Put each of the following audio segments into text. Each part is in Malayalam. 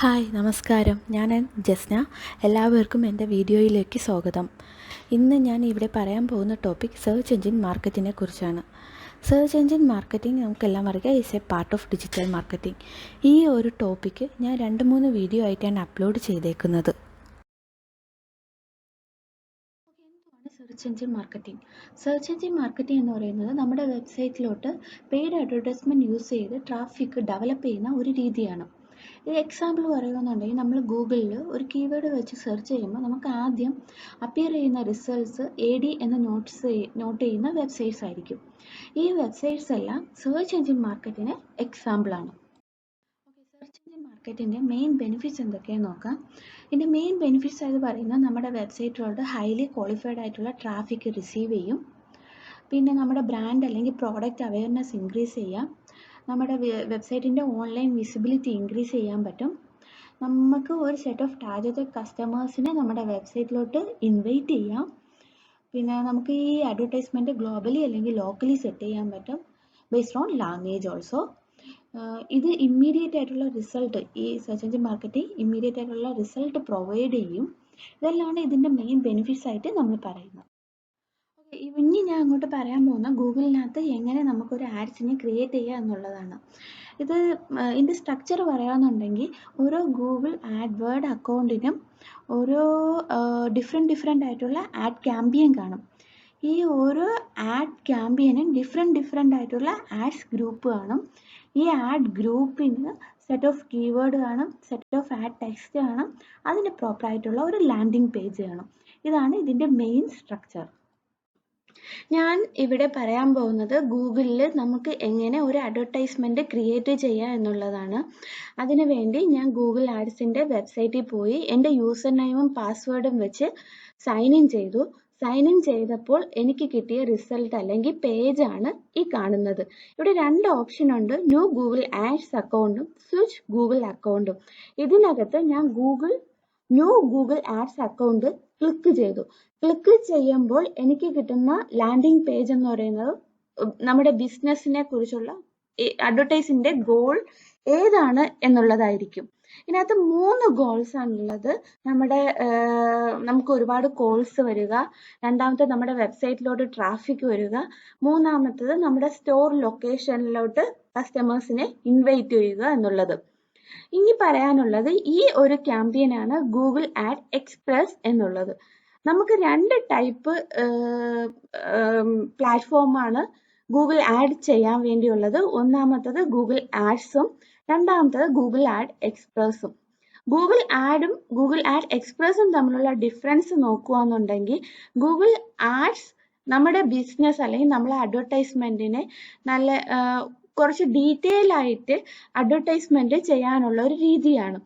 ഹായ് നമസ്കാരം, ഞാൻ ജസ്ന. എല്ലാവർക്കും എൻ്റെ വീഡിയോയിലേക്ക് സ്വാഗതം. ഇന്ന് ഞാൻ ഇവിടെ പറയാൻ പോകുന്ന ടോപ്പിക് സെർച്ച് എഞ്ചിൻ മാർക്കറ്റിനെ കുറിച്ചാണ്. സെർച്ച് എഞ്ചിൻ മാർക്കറ്റിംഗ് നമുക്കെല്ലാം അറിയാം, is A part of digital marketing. ഈ ഒരു ടോപ്പിക്ക് ഞാൻ 2-3 വീഡിയോ ആയിട്ടാണ് അപ്ലോഡ് ചെയ്തേക്കുന്നത്. സെർച്ച് എഞ്ചിൻ മാർക്കറ്റിംഗ് എന്ന് പറയുന്നത് നമ്മുടെ വെബ്സൈറ്റിലോട്ട് പെയ്ഡ് അഡ്വർടൈസ്മെൻറ്റ് യൂസ് ചെയ്ത് ട്രാഫിക് ഡെവലപ്പ് ചെയ്യുന്ന ഒരു രീതിയാണ്. എക്സാമ്പിൾ പറയുകയാണെന്നുണ്ടെങ്കിൽ നമ്മൾ ഗൂഗിളിൽ ഒരു കീവേഡ് വെച്ച് സെർച്ച് ചെയ്യുമ്പോൾ നമുക്ക് ആദ്യം അപ്പിയർ ചെയ്യുന്ന റിസൾട്ട്സ് AD എന്ന് നോട്ട് ചെയ്യുന്ന വെബ്സൈറ്റ്സ് ആയിരിക്കും. ഈ വെബ്സൈറ്റ്സ് എല്ലാം സെർച്ച് എഞ്ചിൻ മാർക്കറ്റിന് എക്സാമ്പിളാണ്. സെർച്ച് എഞ്ചിൻ മാർക്കറ്റിൻ്റെ മെയിൻ ബെനിഫിറ്റ്സ് എന്തൊക്കെയാണെന്ന് നോക്കാം. ഇതിൻ്റെ മെയിൻ ബെനിഫിറ്റ്സ് ആയിട്ട് പറയുന്നത് നമ്മുടെ വെബ്സൈറ്റിലോട്ട് ഹൈലി ക്വാളിഫൈഡ് ആയിട്ടുള്ള ട്രാഫിക് റിസീവ് ചെയ്യും. പിന്നെ നമ്മുടെ ബ്രാൻഡ് അല്ലെങ്കിൽ പ്രോഡക്റ്റ് അവയർനെസ് ഇൻക്രീസ് ചെയ്യാം. നമ്മുടെ വെബ്സൈറ്റിൻ്റെ ഓൺലൈൻ വിസിബിലിറ്റി ഇൻക്രീസ് ചെയ്യാൻ പറ്റും. നമുക്ക് ഒരു സെറ്റ് ഓഫ് ടാർഗറ്റഡ് കസ്റ്റമേഴ്സിനെ നമ്മുടെ വെബ്സൈറ്റിലോട്ട് ഇൻവൈറ്റ് ചെയ്യാം. പിന്നെ നമുക്ക് ഈ അഡ്വർടൈസ്മെൻറ്റ് ഗ്ലോബലി അല്ലെങ്കിൽ ലോക്കലി സെറ്റ് ചെയ്യാൻ പറ്റും, ബേസ്ഡ് ഓൺ ലാംഗ്വേജ് ഓൾസോ. ഇത് ഇമ്മീഡിയറ്റ് ആയിട്ടുള്ള റിസൾട്ട്, ഈ സെർച്ച് എഞ്ചിൻ മാർക്കറ്റിംഗ് ഇമ്മീഡിയറ്റ് ആയിട്ടുള്ള റിസൾട്ട് പ്രൊവൈഡ് ചെയ്യും. ഇതെല്ലാമാണ് ഇതിൻ്റെ മെയിൻ ബെനിഫിറ്റ്സ് ആയിട്ട് നമ്മൾ പറയുന്നത്. ഇനി ഞാൻ അങ്ങോട്ട് പറയാൻ പോകുന്ന ഗൂഗിളിനകത്ത് എങ്ങനെ നമുക്കൊരു ആഡ്സിനെ ക്രിയേറ്റ് ചെയ്യുക എന്നുള്ളതാണ്. ഇതിൻ്റെ സ്ട്രക്ചർ പറയുകയാണെന്നുണ്ടെങ്കിൽ ഓരോ ഗൂഗിൾ ആഡ്വേർഡ് അക്കൗണ്ടിനും ഓരോ ഡിഫറെൻ്റ് ആയിട്ടുള്ള ആഡ് ക്യാമ്പയിൻ കാണും. ഈ ഓരോ ആഡ് ക്യാമ്പയിനും ഡിഫറെൻ്റ് ആയിട്ടുള്ള ആഡ്സ് ഗ്രൂപ്പ് കാണും. ഈ ആഡ് ഗ്രൂപ്പിന് സെറ്റ് ഓഫ് കീവേഡ് കാണും, സെറ്റ് ഓഫ് ആഡ് ടെക്സ്റ്റ് കാണും, അതിന് പ്രോപ്പർ ആയിട്ടുള്ള ഒരു ലാൻഡിംഗ് പേജ് കാണും. ഇതാണ് ഇതിൻ്റെ മെയിൻ സ്ട്രക്ചർ. ഞാൻ ഇവിടെ പറയാൻ പോകുന്നത് ഗൂഗിളിൽ നമുക്ക് എങ്ങനെ ഒരു അഡ്വർടൈസ്മെൻറ്റ് ക്രിയേറ്റ് ചെയ്യുക എന്നുള്ളതാണ്. അതിനു വേണ്ടി ഞാൻ ഗൂഗിൾ ആഡ്സിൻ്റെ വെബ്സൈറ്റിൽ പോയി എൻ്റെ യൂസർ നെയിമും പാസ്വേഡും വെച്ച് സൈൻ ഇൻ ചെയ്തു. സൈൻ ഇൻ ചെയ്തപ്പോൾ എനിക്ക് കിട്ടിയ റിസൾട്ട് അല്ലെങ്കിൽ പേജാണ് ഈ കാണുന്നത്. ഇവിടെ 2 ഓപ്ഷൻ ഉണ്ട്, ന്യൂ ഗൂഗിൾ ആഡ്സ് അക്കൗണ്ടും സ്വിച്ച് ഗൂഗിൾ അക്കൗണ്ടും. ഇതിനകത്ത് ഞാൻ new Google ads account click ചെയ്തു. ക്ലിക്ക് ചെയ്യുമ്പോൾ എനിക്ക് കിട്ടുന്ന ലാൻഡിംഗ് പേജ് എന്ന് പറയുന്നത് നമ്മുടെ ബിസിനസ്സിനെ കുറിച്ചുള്ള അഡ്വർടൈസിന്റെ ഗോൾ ഏതാണ് എന്നുള്ളതായിരിക്കും. ഇതിനകത്ത് 3 ഗോൾസ് ആണുള്ളത്. നമുക്ക് ഒരുപാട് കോൾസ് വരിക, രണ്ടാമത്തെ നമ്മുടെ വെബ്സൈറ്റിലോട്ട് ട്രാഫിക് വരിക, മൂന്നാമത്തത് നമ്മുടെ സ്റ്റോർ ലൊക്കേഷനിലോട്ട് കസ്റ്റമേഴ്സിനെ ഇൻവൈറ്റ് ചെയ്യുക എന്നുള്ളത്. ഇനി പറയാനുള്ളത് ഈ ഒരു ക്യാമ്പയിനാണ് ഗൂഗിൾ ആഡ് എക്സ്പ്രസ് എന്നുള്ളത്. നമുക്ക് 2 ടൈപ്പ് പ്ലാറ്റ്ഫോമാണ് ഗൂഗിൾ ആഡ് ചെയ്യാൻ വേണ്ടിയുള്ളത്. ഒന്നാമത്തത് ഗൂഗിൾ ആഡ്സും രണ്ടാമത്തത് ഗൂഗിൾ ആഡ് എക്സ്പ്രസും. ഗൂഗിൾ ആഡ് എക്സ്പ്രസും തമ്മിലുള്ള ഡിഫറൻസ് നോക്കുകയാണെന്നുണ്ടെങ്കിൽ ഗൂഗിൾ ആഡ്സ് നമ്മുടെ ബിസിനസ് അല്ലെങ്കിൽ നമ്മളെ അഡ്വർടൈസ്മെന്റിനെ കുറച്ച് ഡീറ്റെയിൽ ആയിട്ട് അഡ്വർടൈസ്മെന്റ് ചെയ്യാനുള്ള ഒരു രീതിയാണ്.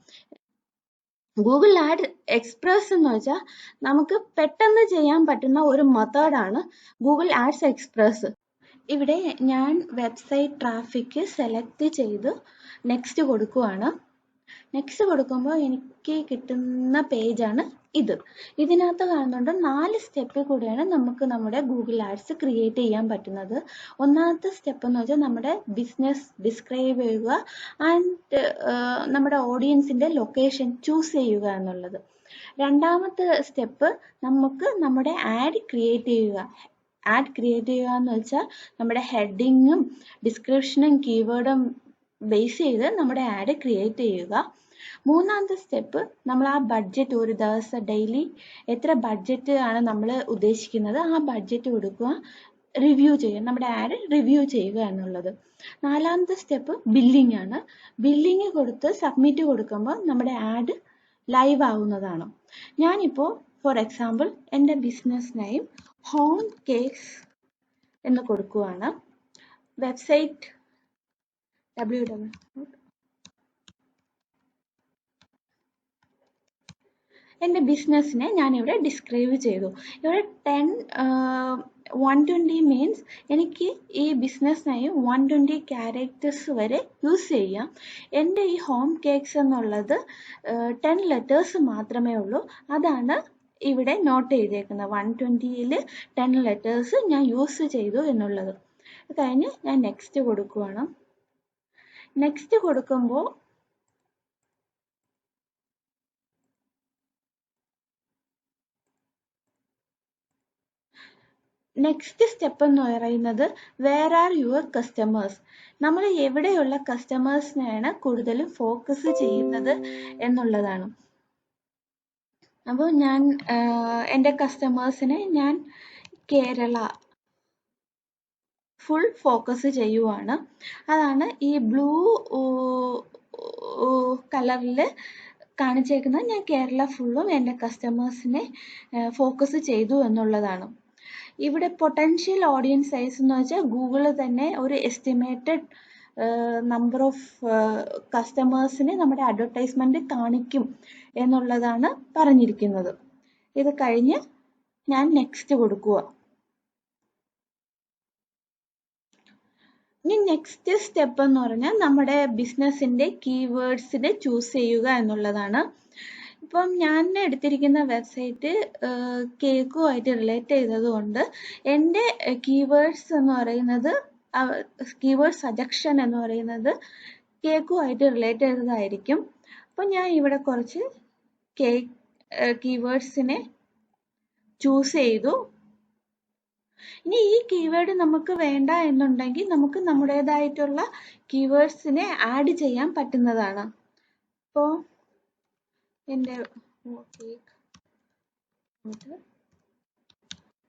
ഗൂഗിൾ ആഡ് എക്സ്പ്രസ് എന്ന് വെച്ചാൽ നമുക്ക് പെട്ടെന്ന് ചെയ്യാൻ പറ്റുന്ന ഒരു മെത്തേഡാണ് ഗൂഗിൾ ആഡ്സ് എക്സ്പ്രസ്. ഇവിടെ ഞാൻ വെബ്സൈറ്റ് ട്രാഫിക് സെലക്ട് ചെയ്ത് നെക്സ്റ്റ് കൊടുക്കുവാണ്. നെക്സ്റ്റ് കൊടുക്കുമ്പോൾ എനിക്ക് കിട്ടുന്ന പേജാണ് ഇത്. ഇതിനകത്ത് കാണുന്നുണ്ട് 4 സ്റ്റെപ്പിൽ കൂടെയാണ് നമുക്ക് നമ്മുടെ ഗൂഗിൾ ആഡ്സ് ക്രിയേറ്റ് ചെയ്യാൻ പറ്റുന്നത്. ഒന്നാമത്തെ സ്റ്റെപ്പ് എന്ന് വെച്ചാൽ നമ്മുടെ ബിസിനസ് ഡിസ്ക്രൈബ് ചെയ്യുക ആൻഡ് നമ്മുടെ ഓഡിയൻസിന്റെ ലൊക്കേഷൻ ചൂസ് ചെയ്യുക എന്നുള്ളത്. രണ്ടാമത്തെ സ്റ്റെപ്പ് നമുക്ക് നമ്മുടെ ആഡ് ക്രിയേറ്റ് ചെയ്യുക. ആഡ് ക്രിയേറ്റ് ചെയ്യുക എന്ന് വെച്ചാൽ നമ്മുടെ ഹെഡിങ്ങും ഡിസ്ക്രിപ്ഷനും കീവേഡും ബേസ് ചെയ്ത് നമ്മുടെ ആഡ് ക്രിയേറ്റ് ചെയ്യുക. മൂന്നാമത്തെ സ്റ്റെപ്പ് നമ്മൾ ആ ബഡ്ജറ്റ്, ഒരു ദിവസം ഡെയിലി എത്ര ബഡ്ജറ്റ് ആണ് നമ്മൾ ഉദ്ദേശിക്കുന്നത് ആ ബഡ്ജറ്റ് കൊടുക്കുക, റിവ്യൂ ചെയ്യുക, നമ്മുടെ ആഡ് റിവ്യൂ ചെയ്യുക എന്നുള്ളത്. നാലാമത്തെ സ്റ്റെപ്പ് ബില്ലിംഗ് ആണ്. ബില്ലിംഗ് കൊടുത്ത് സബ്മിറ്റ് കൊടുക്കുമ്പോൾ നമ്മുടെ ആഡ് ലൈവ് ആവുന്നതാണ്. ഞാനിപ്പോൾ ഫോർ എക്സാമ്പിൾ എൻ്റെ ബിസിനസ് നെയിം ഹോം കേക്ക്സ് എന്ന് കൊടുക്കുവാണ്. വെബ്സൈറ്റ് എൻ്റെ ബിസിനസ്സിനെ ഞാനിവിടെ ഡിസ്ക്രൈബ് ചെയ്തു. ഇവിടെ 120 മീൻസ് എനിക്ക് ഈ ബിസിനസ്സിനായി 120 ക്യാരക്ടേഴ്സ് വരെ യൂസ് ചെയ്യാം. എൻ്റെ ഈ ഹോം കേക്ക്സ് എന്നുള്ളത് 10 ലെറ്റേഴ്സ് മാത്രമേ ഉള്ളൂ. അതാണ് ഇവിടെ നോട്ട് ചെയ്തേക്കുന്നത്. 120ൽ 10 ലെറ്റേഴ്സ് ഞാൻ യൂസ് ചെയ്തു എന്നുള്ളത്. കഴിഞ്ഞ് ഞാൻ നെക്സ്റ്റ് കൊടുക്കുവാണ്. നെക്സ്റ്റ് കൊടുക്കുമ്പോൾ നെക്സ്റ്റ് സ്റ്റെപ്പ് എന്ന് പറയുന്നത് വേർ ആർ യുവർ കസ്റ്റമേഴ്സ്. നമ്മൾ എവിടെയുള്ള കസ്റ്റമേഴ്സിനെയാണ് കൂടുതലും ഫോക്കസ് ചെയ്യുന്നത് എന്നുള്ളതാണ്. അപ്പോൾ ഞാൻ എൻ്റെ കസ്റ്റമേഴ്സിനെ ഞാൻ കേരള ഫുൾ ഫോക്കസ് ചെയ്യുവാണ്. അതാണ് ഈ ബ്ലൂ കളറിൽ കാണിച്ചേക്കുന്നത്. ഞാൻ കേരള ഫുള്ളും എൻ്റെ കസ്റ്റമേഴ്സിനെ ഫോക്കസ് ചെയ്തു എന്നുള്ളതാണ്. ഇവിടെ പൊട്ടൻഷ്യൽ ഓഡിയൻസ് സൈസ് എന്ന് വെച്ചാൽ ഗൂഗിൾ തന്നെ ഒരു എസ്റ്റിമേറ്റഡ് നമ്പർ ഓഫ് കസ്റ്റമേഴ്സിനെ നമ്മുടെ അഡ്വർടൈസ്മെന്റ് കാണിക്കും എന്നുള്ളതാണ് പറഞ്ഞിരിക്കുന്നത്. ഇത് കഴിഞ്ഞ് ഞാൻ നെക്സ്റ്റ് കൊടുക്കുക. ഇനി നെക്സ്റ്റ് സ്റ്റെപ്പ് എന്ന് പറഞ്ഞാൽ നമ്മുടെ ബിസിനസിന്റെ കീവേഡ്സിനെ ചൂസ് ചെയ്യുക എന്നുള്ളതാണ്. ഇപ്പം ഞാൻ എടുത്തിരിക്കുന്ന വെബ്സൈറ്റ് കേക്കുമായിട്ട് റിലേറ്റ് ചെയ്തത് കൊണ്ട് എൻ്റെ കീവേഡ്സ് എന്ന് പറയുന്നത് കീവേഡ് സജക്ഷൻ എന്ന് പറയുന്നത് കേക്കുമായിട്ട് റിലേറ്റ് ചെയ്തതായിരിക്കും. അപ്പം ഞാൻ ഇവിടെ കുറച്ച് കീവേഡ്സിനെ ചൂസ് ചെയ്തു. ഇനി ഈ കീവേഡ് നമുക്ക് വേണ്ട എന്നുണ്ടെങ്കിൽ നമുക്ക് നമ്മുടേതായിട്ടുള്ള കീവേഡ്സിനെ ആഡ് ചെയ്യാൻ പറ്റുന്നതാണ്. അപ്പോൾ എൻ്റെ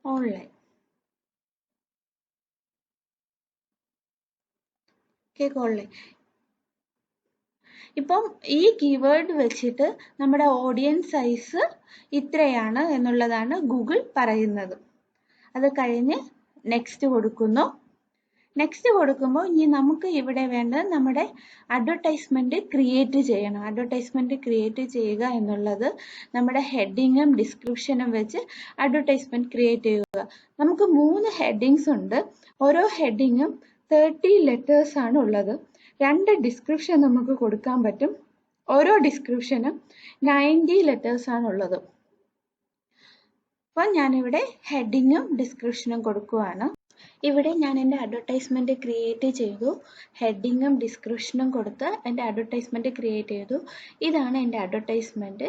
ഓൺലൈൻ കേക്ക് ഓൺലൈൻ. ഇപ്പം ഈ കീവേഡ് വെച്ചിട്ട് നമ്മുടെ ഓഡിയൻസ് സൈസ് ഇത്രയാണ് എന്നുള്ളതാണ് ഗൂഗിൾ പറയുന്നത്. അത് കഴിഞ്ഞ് നെക്സ്റ്റ് കൊടുക്കുന്നു. നെക്സ്റ്റ് കൊടുക്കുമ്പോൾ ഇനി നമുക്ക് ഇവിടെ വേണ്ടത് നമ്മുടെ അഡ്വർടൈസ്മെന്റ് ക്രിയേറ്റ് ചെയ്യണം. അഡ്വർടൈസ്മെന്റ് ക്രിയേറ്റ് ചെയ്യുക എന്നുള്ളത് നമ്മുടെ ഹെഡിങ്ങും ഡിസ്ക്രിപ്ഷനും വെച്ച് അഡ്വർടൈസ്മെന്റ് ക്രിയേറ്റ് ചെയ്യുക. നമുക്ക് 3 ഹെഡിങ്സ് ഉണ്ട്. ഓരോ ഹെഡിങ്ങും 30 ലെറ്റേഴ്സ് ആണ് ഉള്ളത്. 2 ഡിസ്ക്രിപ്ഷൻ നമുക്ക് കൊടുക്കാൻ പറ്റും. ഓരോ ഡിസ്ക്രിപ്ഷനും 90 ലെറ്റേഴ്സ് ആണ് ഉള്ളത്. അപ്പോൾ ഞാനിവിടെ ഹെഡിങ്ങും ഡിസ്ക്രിപ്ഷനും കൊടുക്കുകയാണ്. ഇവിടെ ഞാൻ എൻ്റെ അഡ്വർടൈസ്മെന്റ് ക്രിയേറ്റ് ചെയ്തു. ഹെഡിങ്ങും ഡിസ്ക്രിപ്ഷനും കൊടുത്ത് എൻ്റെ അഡ്വർടൈസ്മെന്റ് ക്രിയേറ്റ് ചെയ്തു. ഇതാണ് എൻ്റെ അഡ്വർടൈസ്മെന്റ്.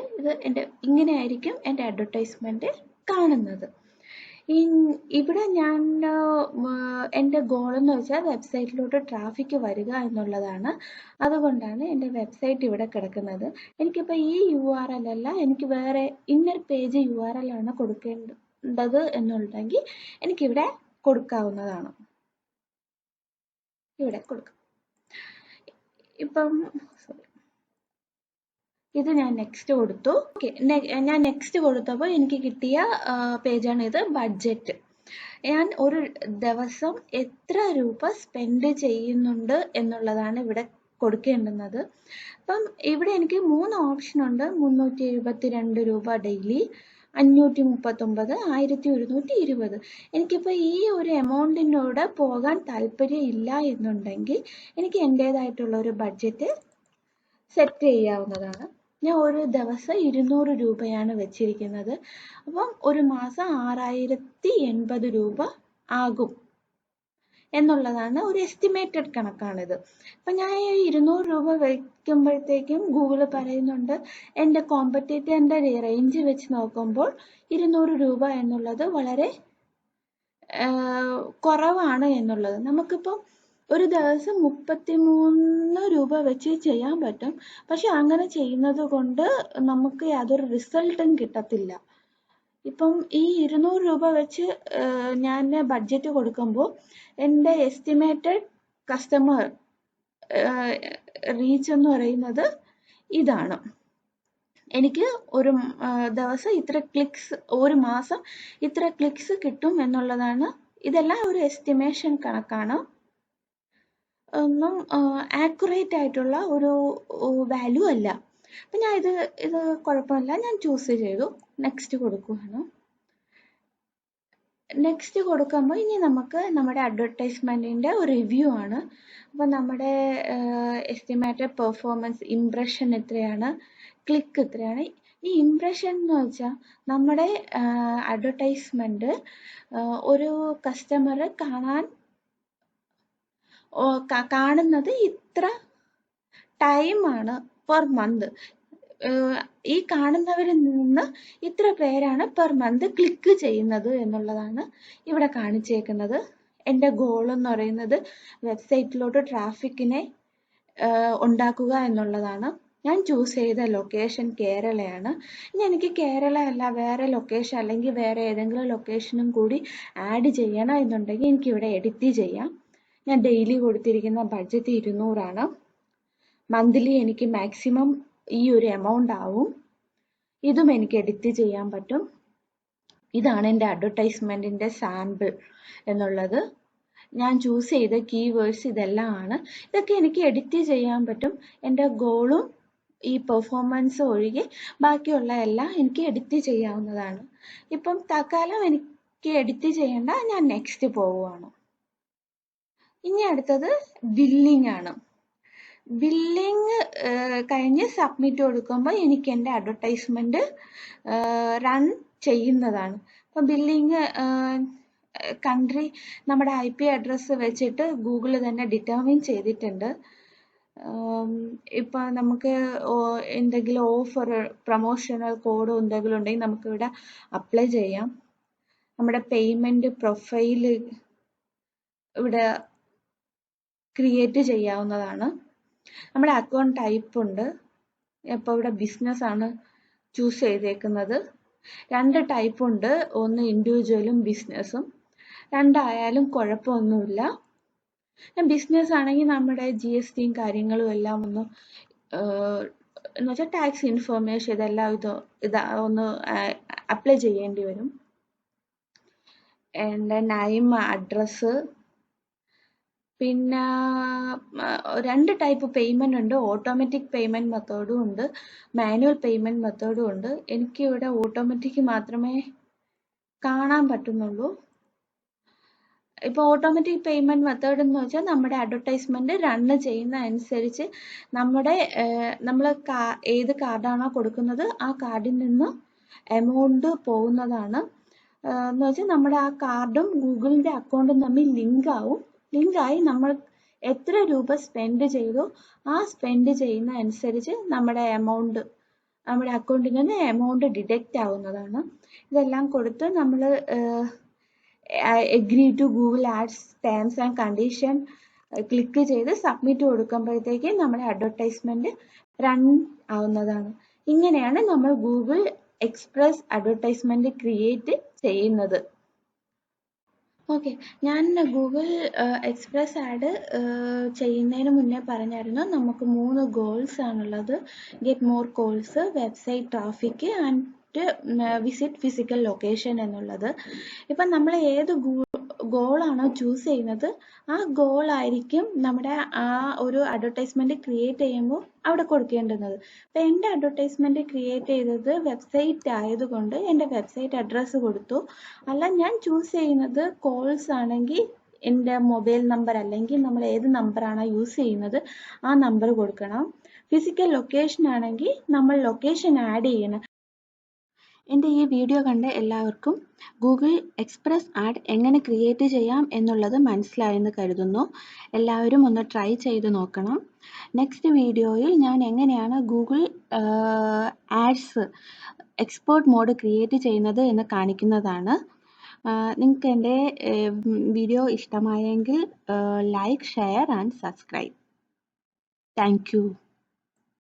ഇങ്ങനെയായിരിക്കും എൻ്റെ അഡ്വർടൈസ്മെന്റ് കാണുന്നത്. ഇവിടെ ഞാൻ എൻ്റെ ഗോൾ എന്ന് വെച്ചാൽ വെബ്സൈറ്റിലോട്ട് ട്രാഫിക് വരിക എന്നുള്ളതാണ്. അതുകൊണ്ടാണ് എൻ്റെ വെബ്സൈറ്റ് ഇവിടെ കിടക്കുന്നത്. എനിക്കിപ്പോൾ ഈ URL അല്ല, എനിക്ക് വേറെ ഇന്നർ പേജ് URL ആണ് കൊടുക്കേണ്ടത് എന്നുണ്ടെങ്കിൽ എനിക്കിവിടെ കൊടുക്കാവുന്നതാണ്. ഇവിടെ കൊടുക്കാം. ഇപ്പം ഇത് ഞാൻ നെക്സ്റ്റ് കൊടുത്തു. ഓക്കെ, ഞാൻ നെക്സ്റ്റ് കൊടുത്തപ്പോൾ എനിക്ക് കിട്ടിയ പേജാണ് ഇത്. ബഡ്ജറ്റ്. ഞാൻ ഒരു ദിവസം എത്ര രൂപ സ്പെൻഡ് ചെയ്യുന്നുണ്ട് എന്നുള്ളതാണ് ഇവിടെ കൊടുക്കേണ്ടുന്നത്. അപ്പം ഇവിടെ എനിക്ക് 3 ഓപ്ഷൻ ഉണ്ട്. 372 രൂപ ഡെയിലി, 539, 1120. എനിക്കിപ്പോൾ ഈ ഒരു എമൗണ്ടിനോട് പോകാൻ താല്പര്യം ഇല്ല എന്നുണ്ടെങ്കിൽ എനിക്ക് എൻ്റേതായിട്ടുള്ള ഒരു ബഡ്ജറ്റ് സെറ്റ് ചെയ്യാവുന്നതാണ്. ഞാൻ ഒരു ദിവസം 200 രൂപയാണ് വെച്ചിരിക്കുന്നത്. അപ്പം ഒരു മാസം 6080 രൂപ ആകും എന്നുള്ളതാണ് ഒരു എസ്റ്റിമേറ്റഡ് കണക്കാണിത്. അപ്പം ഞാൻ 200 രൂപ വയ്ക്കുമ്പോഴത്തേക്കും ഗൂഗിൾ പറയുന്നുണ്ട് എൻ്റെ കോമ്പറ്റീറ്ററിൻ്റെ റേഞ്ച് വെച്ച് നോക്കുമ്പോൾ 200 രൂപ എന്നുള്ളത് വളരെ കുറവാണ് എന്നുള്ളത്. നമുക്കിപ്പോൾ ഒരു ദിവസം 33 രൂപ വെച്ച് ചെയ്യാൻ പറ്റും. പക്ഷെ അങ്ങനെ ചെയ്യുന്നത് കൊണ്ട് നമുക്ക് യാതൊരു റിസൾട്ടും കിട്ടത്തില്ല. ഇപ്പം ഈ 200 രൂപ വെച്ച് ഞാൻ ബഡ്ജറ്റ് കൊടുക്കുമ്പോൾ എൻ്റെ എസ്റ്റിമേറ്റഡ് കസ്റ്റമർ റീച്ച് എന്ന് പറയുന്നത് ഇതാണ്. എനിക്ക് ഒരു ദിവസം ഇത്ര ക്ലിക്സ്, ഒരു മാസം ഇത്ര ക്ലിക്സ് കിട്ടും എന്നുള്ളതാണ്. ഇതെല്ലാം ഒരു എസ്റ്റിമേഷൻ കണക്കാണ്. ഒന്നും ആക്യുറേറ്റ് ആയിട്ടുള്ള ഒരു വാല്യൂ അല്ല. അപ്പം ഞാൻ ഇത് കുഴപ്പമില്ല, ഞാൻ ചൂസ് ചെയ്തു. നെക്സ്റ്റ് കൊടുക്കുകയാണ്. നെക്സ്റ്റ് കൊടുക്കുമ്പോൾ ഇനി നമുക്ക് നമ്മുടെ അഡ്വർടൈസ്മെൻറ്റിൻ്റെ ഒരു റിവ്യൂ ആണ്. അപ്പോൾ നമ്മുടെ എസ്റ്റിമേറ്റഡ് പെർഫോമൻസ്, ഇംപ്രഷൻ എത്രയാണ്, ക്ലിക്ക് എത്രയാണ്. ഈ ഇംപ്രഷൻ എന്ന് വെച്ചാൽ നമ്മുടെ അഡ്വർടൈസ്മെൻറ്റ് ഒരു കസ്റ്റമർ കാണുന്നത് ഇത്ര ടൈമാണ് പെർ മന്ത്. ഈ കാണുന്നവരിൽ നിന്ന് ഇത്ര പേരാണ് പെർ മന്ത് ക്ലിക്ക് ചെയ്യുന്നത് എന്നുള്ളതാണ് ഇവിടെ കാണിച്ചേക്കുന്നത്. എൻ്റെ ഗോൾ എന്ന് പറയുന്നത് വെബ്സൈറ്റിലോട്ട് ട്രാഫിക്കിനെ ഉണ്ടാക്കുക എന്നുള്ളതാണ്. ഞാൻ ചൂസ് ചെയ്ത ലൊക്കേഷൻ കേരളയാണ്. ഇനി എനിക്ക് കേരള അല്ല വേറെ ലൊക്കേഷൻ അല്ലെങ്കിൽ വേറെ ഏതെങ്കിലും ലൊക്കേഷനും കൂടി ആഡ് ചെയ്യണം എന്നുണ്ടെങ്കിൽ എനിക്കിവിടെ എഡിറ്റ് ചെയ്യാം. ഞാൻ ഡെയിലി കൊടുത്തിരിക്കുന്ന ബഡ്ജറ്റ് 200 മന്ത്ലി എനിക്ക് മാക്സിമം ഈ ഒരു എമൗണ്ട് ആവും. ഇതും എനിക്ക് എഡിറ്റ് ചെയ്യാൻ പറ്റും. ഇതാണ് എൻ്റെ അഡ്വർടൈസ്മെൻറ്റിൻ്റെ സാമ്പിൾ എന്നുള്ളത്. ഞാൻ ചൂസ് ചെയ്ത കീവേഡ്സ് ഇതെല്ലാം ആണ്. ഇതൊക്കെ എനിക്ക് എഡിറ്റ് ചെയ്യാൻ പറ്റും. എൻ്റെ ഗോളും ഈ പെർഫോമൻസ് ഒഴികെ ബാക്കിയുള്ള എല്ലാം എനിക്ക് എഡിറ്റ് ചെയ്യാവുന്നതാണ്. ഇപ്പം തൽക്കാലം എനിക്ക് എഡിറ്റ് ചെയ്യേണ്ട, ഞാൻ നെക്സ്റ്റ് പോവുകയാണ്. ഇനി അടുത്തത് ബില്ലിംഗ് ആണ്. ബില്ലിംഗ് കഴിഞ്ഞ് സബ്മിറ്റ് കൊടുക്കുമ്പോൾ എനിക്ക് എൻ്റെ അഡ്വർടൈസ്മെൻറ്റ് റൺ ചെയ്യുന്നതാണ്. അപ്പം ബില്ലിംഗ് കൺട്രി നമ്മുടെ IP അഡ്രസ്സ് വെച്ചിട്ട് ഗൂഗിൾ തന്നെ ഡിറ്റർമിൻ ചെയ്തിട്ടുണ്ട്. ഇപ്പം നമുക്ക് എന്തെങ്കിലും ഓഫർ പ്രൊമോഷണൽ കോഡോ എന്തെങ്കിലും ഉണ്ടെങ്കിൽ നമുക്കിവിടെ അപ്ലൈ ചെയ്യാം. നമ്മുടെ പേയ്മെൻറ്റ് പ്രൊഫൈല് ഇവിടെ ക്രിയേറ്റ് ചെയ്യാവുന്നതാണ്. നമ്മുടെ അക്കൗണ്ട് ടൈപ്പ് ഉണ്ട്. ഇപ്പോൾ ഇവിടെ ബിസിനസ് ആണ് ചൂസ് ചെയ്തേക്കുന്നത്. 2 ടൈപ്പ് ഉണ്ട്, ഒന്ന് ഇൻഡിവിജ്വലും ബിസിനസ്സും. രണ്ടായാലും കുഴപ്പമൊന്നുമില്ല. ബിസിനസ് ആണെങ്കിൽ നമ്മുടെ GSTയും കാര്യങ്ങളും എല്ലാം ഒന്ന് എന്ന് വെച്ചാൽ ടാക്സ് ഇൻഫർമേഷൻ ഇതെല്ലാം ഒന്ന് അപ്ലൈ ചെയ്യേണ്ടി വരും. എൻ്റെ നെയിം, അഡ്രസ്സ്, പിന്നെ 2 ടൈപ്പ് പേയ്മെൻ്റ് ഉണ്ട്. ഓട്ടോമാറ്റിക് പേയ്മെൻറ്റ് മെത്തേഡും ഉണ്ട്, മാനുവൽ പേയ്മെൻറ്റ് മെത്തേഡും ഉണ്ട്. എനിക്കിവിടെ ഓട്ടോമാറ്റിക് മാത്രമേ കാണാൻ പറ്റുന്നുള്ളൂ. ഇപ്പോൾ ഓട്ടോമാറ്റിക് പേയ്മെൻറ്റ് മെത്തേഡ് എന്ന് വെച്ചാൽ നമ്മുടെ അഡ്വർടൈസ്മെൻറ്റ് റണ്ണ് ചെയ്യുന്ന അനുസരിച്ച് നമ്മൾ ഏത് കാർഡാണോ കൊടുക്കുന്നത് ആ കാർഡിൽ നിന്ന് എമൗണ്ട് പോകുന്നതാണ്. എന്ന് വെച്ചാൽ നമ്മുടെ ആ കാർഡും ഗൂഗിളിൻ്റെ അക്കൗണ്ടും തമ്മിൽ ലിങ്കായി നമ്മൾ എത്ര രൂപ സ്പെൻഡ് ചെയ്തോ ആ സ്പെൻഡ് ചെയ്യുന്ന അനുസരിച്ച് നമ്മുടെ അക്കൗണ്ടിൽ നിന്ന് എമൗണ്ട് ഡിഡക്റ്റ് ആവുന്നതാണ്. ഇതെല്ലാം കൊടുത്ത് നമ്മൾ agree to Google ads terms and condition click ചെയ്ത് സബ്മിറ്റ് കൊടുക്കുമ്പോഴത്തേക്ക് നമ്മുടെ അഡ്വർടൈസ്മെൻറ്റ് റൺ ആവുന്നതാണ്. ഇങ്ങനെയാണ് നമ്മൾ ഗൂഗിൾ എക്സ്പ്രസ് അഡ്വർടൈസ്മെൻറ്റ് ക്രിയേറ്റ് ചെയ്യുന്നത്. ഓക്കെ, ഞാൻ ഗൂഗിൾ എക്സ്പ്രസ് ആഡ് ചെയ്യുന്നതിന് മുന്നേ പറഞ്ഞായിരുന്നു നമുക്ക് 3 ഗോൾസ് ആണുള്ളത്. Get more calls, website traffic and visit physical location എന്നുള്ളത്. ഇപ്പം നമ്മൾ ഏത് ഗോളാണോ ചൂസ് ചെയ്യുന്നത് ആ ഗോളായിരിക്കും നമ്മുടെ ആ ഒരു അഡ്വർടൈസ്മെൻറ്റ് ക്രിയേറ്റ് ചെയ്യുമ്പോൾ അവിടെ കൊടുക്കേണ്ടുന്നത്. അപ്പം എൻ്റെ അഡ്വർടൈസ്മെൻറ്റ് ക്രിയേറ്റ് ചെയ്തത് വെബ്സൈറ്റ് ആയതുകൊണ്ട് എൻ്റെ വെബ്സൈറ്റ് അഡ്രസ്സ് കൊടുത്തു. അല്ല ഞാൻ ചൂസ് ചെയ്യുന്നത് കോൾസ് ആണെങ്കിൽ എൻ്റെ മൊബൈൽ നമ്പർ അല്ലെങ്കിൽ നമ്മൾ ഏത് നമ്പറാണോ യൂസ് ചെയ്യുന്നത് ആ നമ്പർ കൊടുക്കണം. ഫിസിക്കൽ ലൊക്കേഷൻ ആണെങ്കിൽ നമ്മൾ ലൊക്കേഷൻ ആഡ് ചെയ്യണം. എൻ്റെ ഈ വീഡിയോ കണ്ട എല്ലാവർക്കും ഗൂഗിൾ എക്സ്പ്രസ് ആഡ് എങ്ങനെ ക്രിയേറ്റ് ചെയ്യാം എന്നുള്ളത് മനസ്സിലായെന്ന് കരുതുന്നു. എല്ലാവരും ഒന്ന് ട്രൈ ചെയ്ത് നോക്കണം. നെക്സ്റ്റ് വീഡിയോയിൽ ഞാൻ എങ്ങനെയാണ് Google ads export mode create ചെയ്യുന്നത് എന്ന് കാണിക്കുന്നതാണ്. നിങ്ങൾക്ക് എൻ്റെ വീഡിയോ ഇഷ്ടമായെങ്കിൽ like, share and subscribe. Thank U.